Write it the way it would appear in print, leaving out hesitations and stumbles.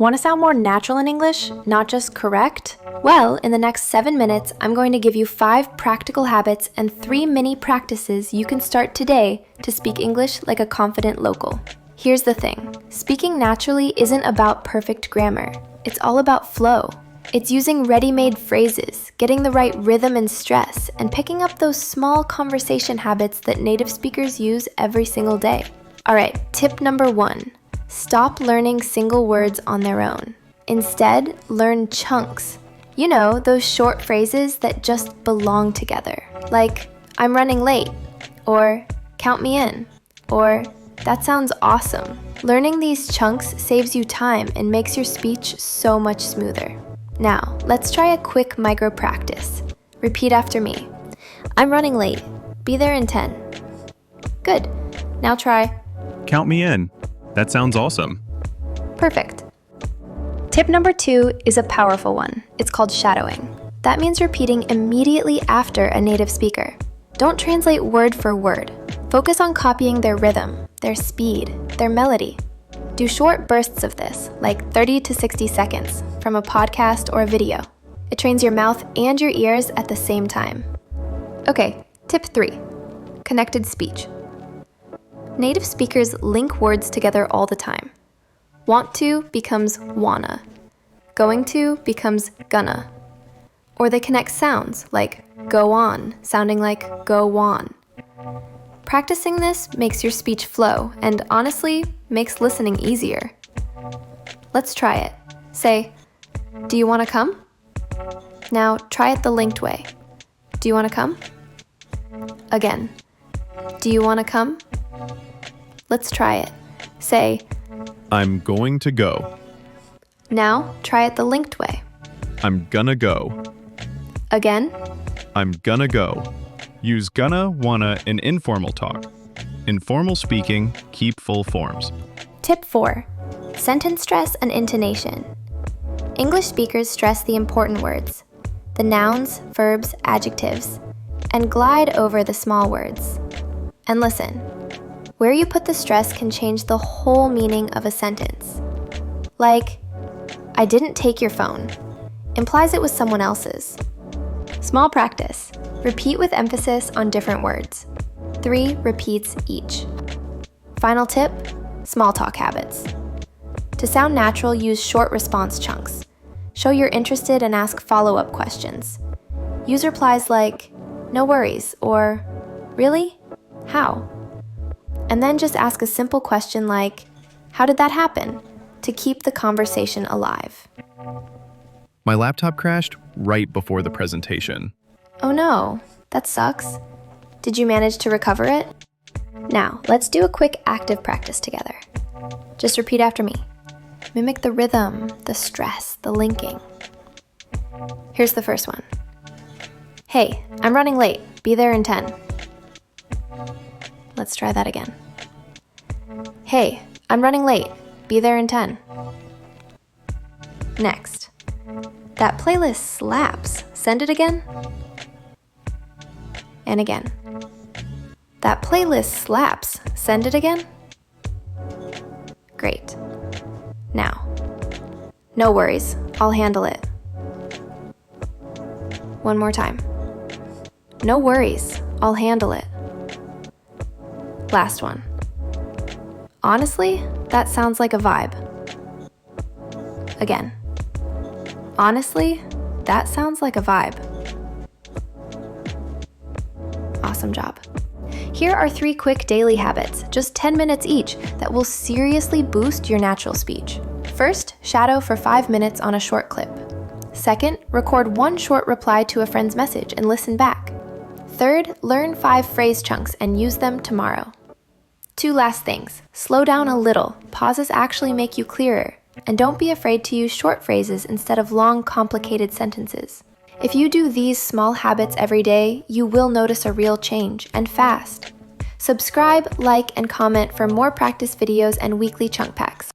Want to sound more natural in English, not just correct? Well, in the next 7 minutes, I'm going to give you 5 practical habits and 3 mini practices you can start today to speak English like a confident local. Here's the thing. Speaking naturally isn't about perfect grammar. It's all about flow. It's using ready-made phrases, getting the right rhythm and stress, and picking up those small conversation habits that native speakers use every single day. All right, tip number 1. Stop learning single words on their own. Instead, learn chunks. You know, those short phrases that just belong together. Like, I'm running late, or count me in, or that sounds awesome. Learning these chunks saves you time and makes your speech so much smoother. Now, let's try a quick micro practice. Repeat after me. I'm running late. Be there in 10. Good. Now try. Count me in. That sounds awesome. Perfect. Tip number 2 is a powerful one. It's called shadowing. That means repeating immediately after a native speaker. Don't translate word for word. Focus on copying their rhythm, their speed, their melody. Do short bursts of this, like 30 to 60 seconds, from a podcast or a video. It trains your mouth and your ears at the same time. Okay, tip 3, connected speech. Native speakers link words together all the time. Want to becomes wanna. Going to becomes gonna. Or they connect sounds like go on, sounding like go on. Practicing this makes your speech flow and honestly makes listening easier. Let's try it. Say, do you want to come? Now try it the linked way. Do you want to come? Again. Do you want to come? Let's try it. Say, I'm going to go. Now try it the linked way. I'm gonna go. Again. I'm gonna go. Use gonna, wanna in informal talk. Informal speaking, keep full forms. Tip 4. Sentence stress and intonation. English speakers stress the important words, the nouns, verbs, adjectives, and glide over the small words. And listen, where you put the stress can change the whole meaning of a sentence. Like, I didn't take your phone, implies it was someone else's. Small practice. Repeat with emphasis on different words. 3 repeats each. Final tip, small talk habits. To sound natural, use short response chunks. Show you're interested and ask follow-up questions. Use replies like, no worries, or really? How? And then just ask a simple question like, how did that happen? To keep the conversation alive. My laptop crashed right before the presentation. Oh no, that sucks. Did you manage to recover it? Now, let's do a quick active practice together. Just repeat after me. Mimic the rhythm, the stress, the linking. Here's the first one. Hey, I'm running late. Be there in 10. Let's try that again. Hey, I'm running late. Be there in 10. Next. That playlist slaps. Send it again. And again. That playlist slaps. Send it again. Great. Now. No worries. I'll handle it. One more time. No worries. I'll handle it. Last one. Honestly, that sounds like a vibe. Again. Honestly, that sounds like a vibe. Awesome job. Here are 3 quick daily habits, just 10 minutes each, that will seriously boost your natural speech. First, shadow for 5 minutes on a short clip. Second, record 1 short reply to a friend's message and listen back. Third, learn 5 phrase chunks and use them tomorrow. 2 last things. Slow down a little. Pauses actually make you clearer. And don't be afraid to use short phrases instead of long, complicated sentences. If you do these small habits every day, you will notice a real change, and fast. Subscribe, like, and comment for more practice videos and weekly chunk packs.